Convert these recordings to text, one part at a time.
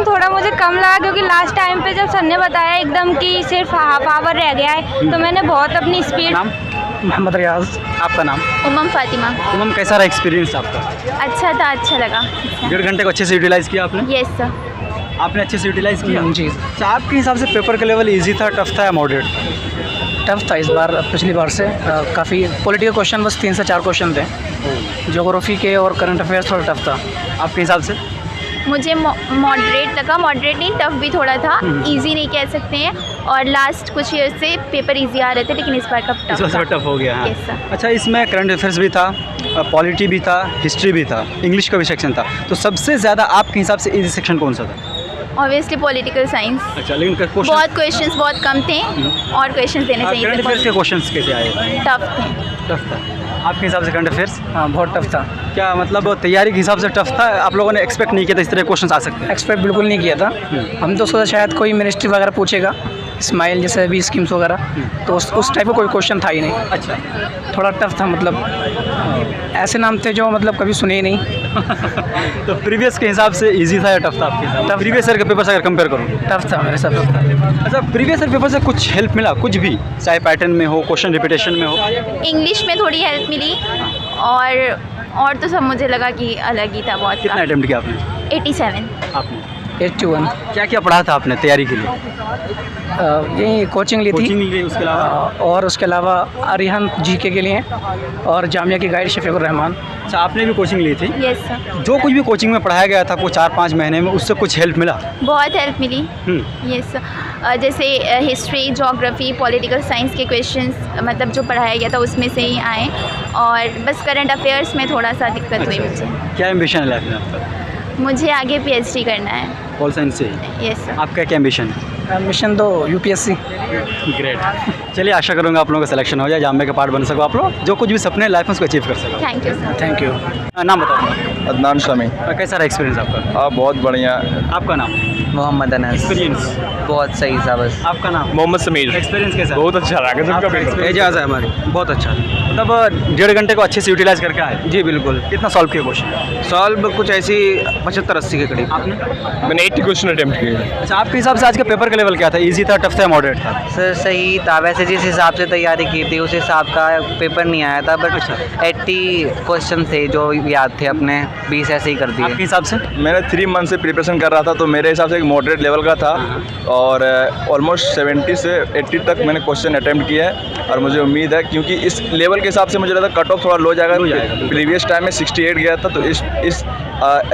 थोड़ा मुझे कम लगा, क्योंकि लास्ट टाइम पे जब सर ने बताया एकदम कि सिर्फ हाफ आवर रह गया है, तो मैंने बहुत अपनी स्पीड। नाम? मोहम्मद रियाज। आपका नाम? उमम फातिमा। उमम, कैसा रहा एक्सपीरियंस आपका? अच्छा था, अच्छा लगा। 1.5 घंटे को अच्छे से यूटिलाइज़ किया आपने? Yes sir. आपने अच्छे से यूटिलाइज़ किया? जी। अच्छा, आपके हिसाब से पेपर का लेवल ईजी था, टफ था या मॉडरेट था? टफ था इस बार, पिछली बार से काफ़ी। पॉलिटिकल क्वेश्चन बस 3 से 4 क्वेश्चन थे। ज्योग्राफी के और करंट अफेयर्स थोड़ा टफ था। आपके हिसाब से? मुझे मॉडरेट लगा, मॉडरेट नहीं, टफ भी थोड़ा था, इजी नहीं कह सकते हैं। और लास्ट कुछ ईयर से पेपर इजी आ रहे थे, लेकिन इस बार का इस बार टफ हो गया। हाँ। Yes, sir. अच्छा, इसमें करंट अफेयर्स भी था, पॉलिटी भी था, हिस्ट्री भी था, इंग्लिश का भी सेक्शन था, तो सबसे ज़्यादा आपके हिसाब से इजी सेक्शन कौन सा था? Obviously political science. अच्छा, लेकिन बहुत क्वेश्चंस बहुत कम थे और क्वेश्चंस देने चाहिए करंट अफेयर्स के क्वेश्चंस कैसे आए? टफ थे। टफ था आपके हिसाब से करंट अफेयर्स? हाँ, बहुत टफ था। क्या मतलब तैयारी के हिसाब से टफ था? आप लोगों ने एक्सपेक्ट नहीं किया था इस तरह क्वेश्चन आ सकते हैं? एक्सपेक्ट बिल्कुल नहीं किया था। हम तो सोचा शायद कोई मिनिस्ट्री वगैरह पूछेगा, स्माइल जैसे अभी स्कीम्स वगैरह, तो उस टाइप का कोई क्वेश्चन था ही नहीं। अच्छा, थोड़ा टफ था, मतलब ऐसे नाम थे जो मतलब कभी सुने ही नहीं। तो प्रीवियस के हिसाब से इजी था या टफ था आपके हिसाब से? प्रीवियस ईयर के पेपर से अगर कंपेयर करूँ? टफ था मेरे साथ, टफ था। अच्छा, प्रीवियस ईयर पेपर से कुछ हेल्प मिला, कुछ भी, चाहे पैटर्न में हो, क्वेश्चन रिपीटेशन में हो? इंग्लिश में थोड़ी हेल्प मिली, और तो सब मुझे लगा कि अलग ही था बहुत। कितना अटेम्प्ट किया आपने? 87। आपने 81। क्या क्या पढ़ा था आपने तैयारी के लिए? यही कोचिंग ली थी, कोचिंग ली, उसके अलावा? और उसके अलावा अरिहन जीके के लिए, और जामिया की गाइड शफीकुर रहमान। अच्छा, आपने भी कोचिंग ली थी? Yes sir. जो कुछ भी कोचिंग में पढ़ाया गया था वो 4-5 महीने में, उससे कुछ हेल्प मिला? बहुत हेल्प मिली। Yes sir. जैसे हिस्ट्री, ज्योग्राफी, पॉलिटिकल साइंस के क्वेश्चंस मतलब जो पढ़ाया गया था उसमें से ही आए, और बस करंट अफेयर्स में थोड़ा सा दिक्कत हुई मुझे। क्या एम्बिशन है लाइफ में आपका? मुझे आगे PhD करना है। पॉल साइंस से? Yes sir. आपका क्या एम्बिशन है? मिशन तो UPSC। ग्रेट। चलिए, आशा करूँगा आप लोगों का सिलेक्शन हो जाए, जामिया का पार्ट बन सको, आप लोग जो कुछ भी सपने लाइफ में उसको अचीव कर सको। Thank you sir. Thank you. नाम बताओ। अदनान शामी। कैसा रहा एक्सपीरियंस आपका? आप बहुत बढ़िया। आपका नाम? मोहम्मद अनस। एक्सपीरियंस? बहुत सही था बस। आपका नाम? मोहम्मद समीर। एक्सपीरियंस कैसा? बहुत अच्छा रहा, गजब का पेपर। एजाज़ है हमारी। बहुत अच्छा। मतलब 1.5 घंटे को अच्छे से यूटिलाइज करके आए? जी बिल्कुल। कितना सॉल्व किया क्वेश्चन? सॉल्व कुछ ऐसी 75-80 के करीब। आपने? मैंने 80 क्वेश्चन अटेम्प्ट किए। अच्छा, आपके हिसाब से आज का पेपर का लेवल क्या था? इजी था, टफ था, मॉडरेट था? सर सही था, वैसे जिस हिसाब से तैयारी की थी उस हिसाब का पेपर नहीं आया था, बट 80 क्वेश्चन थे जो याद थे अपने, 20 ऐसे ही कर दिए। आपके हिसाब से? मैंने 3 मंथ से प्रिपरेशन कर रहा था, तो मेरे हिसाब से एक मॉडरेट लेवल का था, और ऑलमोस्ट 70 से 80 तक मैंने क्वेश्चन अटेम्प्ट किया है, और मुझे उम्मीद है क्योंकि इस लेवल के हिसाब से मुझे लगा कट ऑफ थोड़ा लो जाएगा। प्रीवियस टाइम में 68 गया था, तो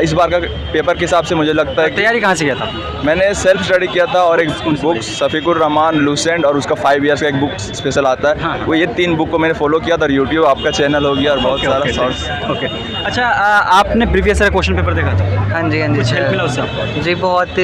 इस बार का पेपर के हिसाब से मुझे लगता है कि तैयारी कहाँ से किया था? मैंने सेल्फ स्टडी किया था, और एक बुक शफीकुर रहमान लूसेंट और उसका 5 ईयर्स का एक बुक स्पेशल आता है। हाँ। वो ये 3 बुक को मैंने फॉलो किया था, और यूट्यूब आपका चैनल हो गया, और बहुत सारा शॉर्ट्स। ओके। अच्छा, आपने प्रीवियस ईयर क्वेश्चन पेपर देखा था? हाँ जी, हाँ जी कुछ हेल्प मिला सर। उससे आपको? जी बहुत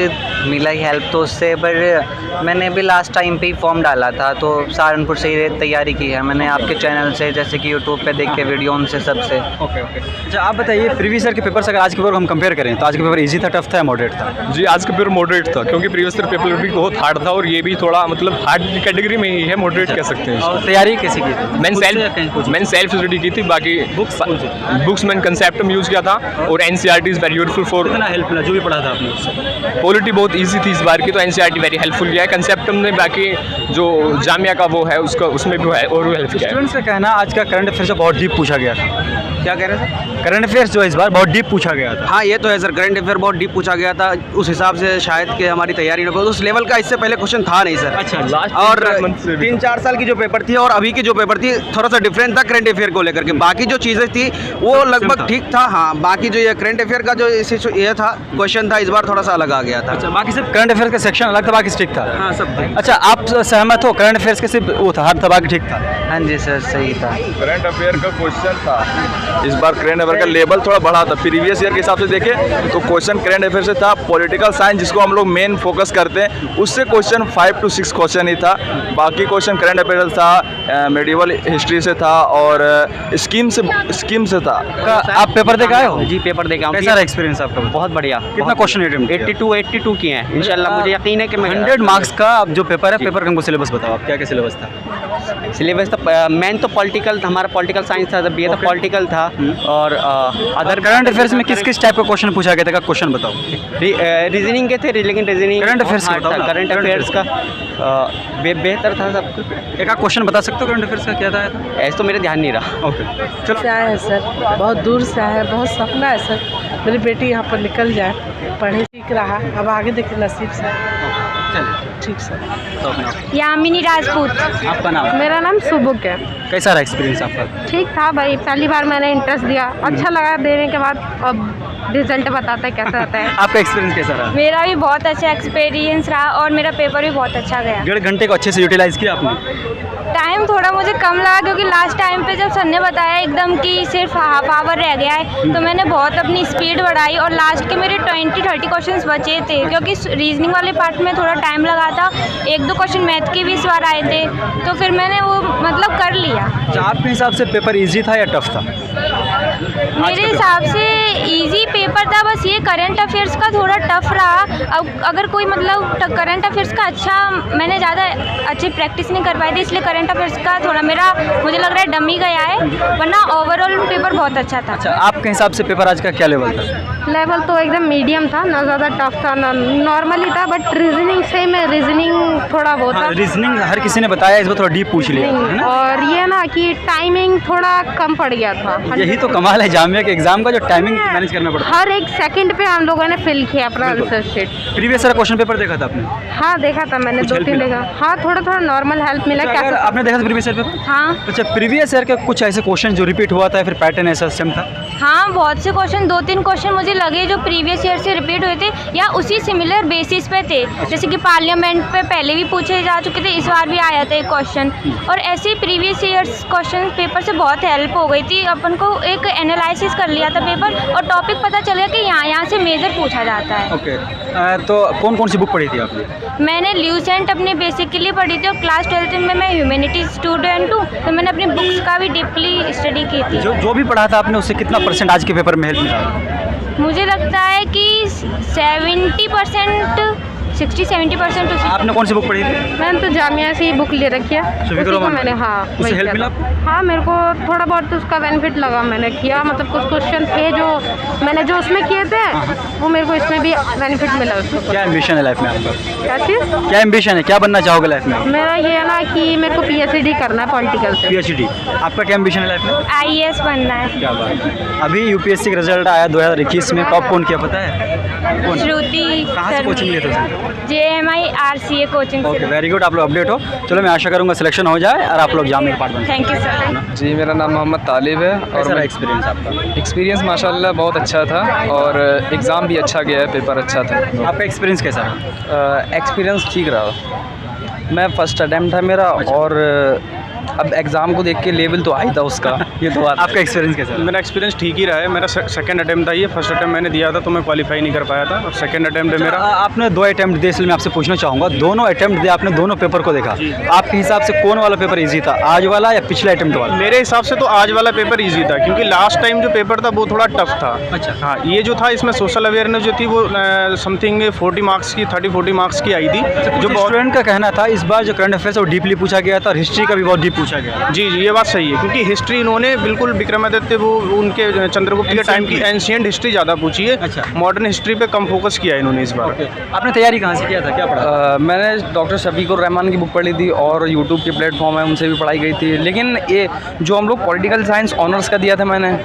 मिला ही हेल्प तो उससे, पर मैंने भी लास्ट टाइम पे ही फॉर्म डाला था, तो सहारनपुर से ही तैयारी की है मैंने, आपके चैनल से, जैसे कि यूट्यूब पे देख के वीडियो उनसे सबसे। Okay okay. अच्छा, आप बताइए, प्रीवियस ईयर के पेपर से अगर आज के पेपर को हम कंपेयर करें तो आज का पेपर इजी था, टफ था या मॉडरेट था? जी, आज का पेपर मॉडरेट था, क्योंकि प्रीवियस ईयर पेपर भी बहुत हार्ड था, और ये भी थोड़ा मतलब हार्ड कैटेगरी में ही है, मॉडरेट कह सकते हैं। और तैयारी कैसी की? मैंने सेल्फ स्टडी की थी, बाकी बुक्स मैंने कंसेप्ट में यूज़ किया था, और NCERT is very useful for. कितना हेल्प मिला जो भी पढ़ा था आपने उससे? पॉलिटी बहुत इजी थी इस बार की, तो NCERT वेरी हेल्पफुल किया है। कंसेप्ट में बाकी जो जामिया का वो है उसका, उसमें भी है और भी हेल्प किया है। स्टूडेंट्स का कहना आज का करंट अफेयर बहुत डीप पूछा गया था। क्या कह रहे हैं? करंट अफेयर्स जो इस बार बहुत डीप पूछा गया था। हाँ, ये तो है सर, करंट अफेयर बहुत डीप पूछा गया था, उस हिसाब से शायद कि हमारी तैयारी न हो, उस लेवल का इससे पहले क्वेश्चन था नहीं सर। अच्छा, और 3-4 साल की जो पेपर थी और अभी की जो पेपर थी थोड़ा सा डिफरेंट था करंट अफेयर को लेकर के। बाकी जो चीज़ें थी वो लगभग ठीक था। हाँ, बाकी जो ये करंट अफेयर का जो ये था क्वेश्चन था, इस बार थोड़ा सा अलग आ गया था। अच्छा, बाकी सिर्फ करंट अफेयर का सेक्शन अलग था, बाकी ठीक था? हाँ, सब। अच्छा, आप सहमत हो करंट अफेयर्स के सिर्फ वो था, हार्ड था, बाकी ठीक था? हाँ जी सर, सही था। करंट अफेयर का क्वेश्चन था इस बार, करंट अफेयर का लेवल थोड़ा बढ़ा था। प्रीवियस ईयर के हिसाब से देखें तो क्वेश्चन करंट अफेयर से था। पॉलिटिकल साइंस जिसको हम लोग मेन फोकस करते हैं, उससे क्वेश्चन 5 to 6 क्वेश्चन ही था। बाकी क्वेश्चन करंट अफेयर था, मेडिवल हिस्ट्री से था, और स्कीम से था। आप पेपर देके आए हो? जी, पेपर देके आऊँ। कैसा रहा एक्सपीरियंस आपका? बहुत बढ़िया। कितना क्वेश्चन अटेम्प्ट? 82 किए हैं इंशाल्लाह। मुझे यकीन है कि मैं 100 मार्क्स का जो पेपर है, पेपर का हमको सिलेबस बताओ, आप क्या क्या सिलेबस था? सिलेबस था मेन तो पॉलिटिकल, हमारा पॉलिटिकल साइंस था, बी ए था पॉलिटिकल था। और अदर करंट अफेयर्स में किस किस टाइप का क्वेश्चन पूछा गया था, क्वेश्चन बताओ। रीजनिंग के थे, लेकिन रीजनिंग करंट अफेयर्स हार्ड था। करंट अफेयर्स का बेहतर था सब कुछ। एक आध क्वेश्चन बता सकते हो करंट अफेयर्स का क्या था? ऐसे तो मेरे ध्यान नहीं रहा। ओके चलो। से आए हैं सर, बहुत दूर से आए हैं, बहुत सपना है सर मेरी बेटी यहाँ पर निकल जाए, पढ़े सीख रहा, अब आगे देखिए नसीब से। ठीक सर। तो अपना यामिनी राजपूत। आपका नाम? मेरा नाम सुबुक है। कैसा रहा एक्सपीरियंस आपका? ठीक था भाई, पहली बार मैंने इंटरेस्ट दिया, अच्छा लगा, देने के बाद अब रिजल्ट बताता है कैसा रहता है। आपका एक्सपीरियंस कैसा रहा? मेरा भी बहुत अच्छा एक्सपीरियंस रहा और मेरा पेपर भी बहुत अच्छा गया। 1.5 घंटे को अच्छे से यूटिलाइज किया आपने? टाइम थोड़ा मुझे कम लगा क्योंकि लास्ट टाइम पे जब सर ने बताया एकदम कि सिर्फ हाफ आवर रह गया है, तो मैंने बहुत अपनी स्पीड बढ़ाई और लास्ट के मेरे 20-30 क्वेश्चंस बचे थे क्योंकि रीजनिंग वाले पार्ट में थोड़ा टाइम लगा था। 1-2 क्वेश्चन मैथ के भी इस बार आए थे, तो फिर मैंने वो मतलब कर लिया। आपके हिसाब से पेपर ईजी था या टफ था? मेरे हिसाब से इजी पेपर था, बस ये करंट अफेयर्स का थोड़ा टफ रहा। अब अगर कोई मतलब करंट अफेयर्स का अच्छा, मैंने ज़्यादा अच्छी प्रैक्टिस नहीं कर पाई थी, इसलिए करंट अफेयर्स का थोड़ा मेरा मुझे लग रहा है डमी गया है, वरना ओवरऑल पेपर बहुत अच्छा था। अच्छा, आपके हिसाब से पेपर आज का क्या लेवल था? लेवल तो एकदम मीडियम था, ना ज़्यादा टफ था ना नॉर्मली था, बट रीजनिंग से मैं रीजनिंग थोड़ा वो था। रीजनिंग हर किसी ने बताया, इस बार थोड़ा डीप पूछ लिया है ना? और ये ना कि टाइमिंग थोड़ा कम पड़ गया था। यही तो कमाल है जामिया के एग्जाम का, जो टाइमिंग मैनेज करना पड़ता है। हर एक सेकंड पे हम लोगों ने फिल किया अपना answer sheet. Previous year question paper देखा था आपने? हाँ देखा था मैंने, कुछ 2-3 help देखा। हाँ थोड़ा थोड़ा नॉर्मल हेल्प मिला। अच्छा, अगर कैसे आपने देखा था प्रीवियस ईयर पेपर? हाँ अच्छा, प्रीवियस ईयर के कुछ ऐसे क्वेश्चन जो रिपीट हुआ था, फिर पैटर्न ऐसा सेम था? हाँ, बहुत से क्वेश्चन 2-3 क्वेश्चन मुझे लगे जो प्रीवियस ईयर से रिपीट हुए थे या उसी सिमिलर बेसिस पे थे, जैसे कि पार्लियामेंट पे पहले भी पूछे जा चुके थे, इस बार भी आया था एक क्वेश्चन। और ऐसे ही प्रीवियस ईयर्स क्वेश्चन पेपर से बहुत हेल्प हो गई थी, अपन को एक एनालिसिस कर लिया था पेपर और टॉपिक पता चल गया कि यहाँ से मेजर पूछा जाता है। ओके तो कौन कौन सी बुक पढ़ी थी आपने? मैंने ल्यूसेंट अपने बेसिकली पढ़ी थी और क्लास 12th में मैं ह्यूमैनिटीज स्टूडेंट हूँ, तो मैंने अपनी बुक्स का भी डीपली स्टडी की थी। जो भी पढ़ा था आपने, उससे कितना परसेंट आज के पेपर में हेल्प मिला? मुझे लगता है कि 70%, 60-70% उससे। आपने कौन सी बुक पढ़ी थी? मैंने तो जामिया से ही बुक ले रखी है, उसी को मैंने उससे वही हेल्प किया मिला? था। हाँ मेरे को थोड़ा बहुत तो उसका बेनिफिट लगा, मैंने किया, मतलब कुछ क्वेश्चन थे जो मैंने जो उसमें किए थे वो मेरे को इसमें भी बेनिफिट मिला उसको। क्या एम्बिशन है लाइफ में आपका? क्या चीज़? क्या एम्बिशन है, क्या बनना चाहोगे लाइफ में? मेरा ये है ना कि मेरे को PhD करना है पॉलिटिकल से। PhD। आपका क्या एम्बिशन है लाइफ में? IAS बनना है। क्या बात है। अभी UPSC का रिजल्ट आया 2021 में, टॉप कौन किया पता है? कौन? श्रुति कहाँ से कोचिंग लिए थे उसने? JMI RCA कोचिंग ओके से। वेरी गुड, आप लोग अपडेट हो। चलो मैं आशा करूँगा सिलेक्शन हो जाए और आप लोग जामिया पार्ट बन। Thank you sir. जी मेरा नाम मोहम्मद तालिब है कैसा रहा एक्सपीरियंस आपका? एक्सपीरियंस माशाल्लाह बहुत अच्छा था और एग्ज़ाम भी अच्छा गया है, पेपर अच्छा था। आपका एक्सपीरियंस कैसा रहा? एक्सपीरियंस ठीक रहा। मैं फर्स्ट अटैम्प्ट था मेरा और अब एग्ज़ाम को देख के लेवल तो आई था उसका। ये तो बात। आपका एक्सपीरियंस कैसा रहा? मेरा एक्सपीरियंस ठीक ही रहा है। मेरा सेकंड अटैम्प्ट था ये, फर्स्ट अटैम्प्ट मैंने दिया था तो मैं क्वालिफाई नहीं कर पाया था, और सेकंड अटैम्प्ट है मेरा। आपने 2 अटैम्प्ट दिए, इसलिए मैं आपसे पूछना चाहूँगा, दोनों अटैम्प्ट दिए आपने, दोनों पेपर को देखा, आपके हिसाब से कौन वाला पेपर ईजी था, आज वाला या पिछला अटैम्प्ट वाला? मेरे हिसाब से तो आज वाला पेपर ईजी था, क्योंकि लास्ट टाइम जो पेपर था वो थोड़ा टफ था। अच्छा। हाँ, ये जो था इसमें सोशल अवेयरनेस जो थी वो समथिंग 40 मार्क्स की, 30-40 मार्क्स की आई थी, जो स्टूडेंट का कहना था इस बार जो करंट अफेयर्स वो डीपली पूछा गया था और हिस्ट्री का भी बहुत डीप पूछा गया। जी ये बात सही है, क्योंकि हिस्ट्री इन्होंने बिल्कुल विक्रमादित्य वो उनके चंद्रगुप्त के टाइम की एंशिएंट हिस्ट्री ज़्यादा पूछी है। अच्छा। मॉडर्न हिस्ट्री पे कम फोकस किया है इन्होंने इस बार। आपने तैयारी कहाँ से किया था, क्या पढ़ा? मैंने डॉक्टर शफीकुर रहमान की बुक पढ़ी थी और यूट्यूब के प्लेटफॉर्म है उनसे भी पढ़ाई गई थी, लेकिन ये जो हम लोग पॉलिटिकल साइंस ऑनर्स का दिया था मैंने,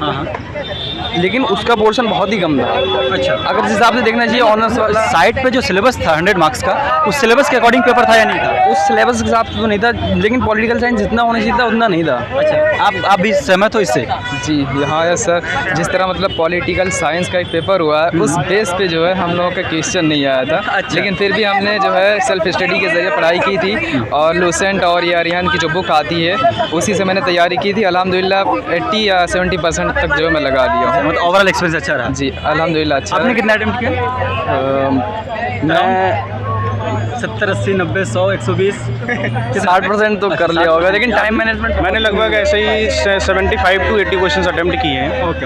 लेकिन उसका पोर्शन बहुत ही कम था। अच्छा, अगर जिस हिसाब से देखना चाहिए ऑनर्स वाला, साइट पे जो सिलेबस था 100 मार्क्स का, उस सिलेबस के अकॉर्डिंग पेपर था या नहीं था? उस सिलेबस के हिसाब से तो नहीं था, लेकिन पॉलिटिकल साइंस जितना होना चाहिए था उतना नहीं था। अच्छा, आप भी सहमत हो इससे? जी हाँ यस सर, जिस तरह मतलब पॉलिटिकल साइंस का एक पेपर हुआ है उस बेस पे जो है हम लोगों का क्वेश्चन नहीं आया था। अच्छा। लेकिन फिर भी हमने जो है सेल्फ स्टडी के ज़रिए पढ़ाई की थी और लूसेंट और या रिहान की जो बुक आती है उसी से मैंने तैयारी की थी। अल्हम्दुलिल्लाह 80 या 70% तक जो है मैं लगा लिया हूँ। मतलब ओवरऑल एक्सपीरियंस अच्छा रहा? जी अल्हम्दुलिल्लाह अच्छा। आपने कितना अटेम्प्ट किया? मैं 70, 80, 90, 100, 120 60% तो कर लिया होगा, लेकिन टाइम मैनेजमेंट मैंने लगभग ऐसे ही 75 to 80 क्वेश्चन अटेम्प्ट किए हैं। ओके।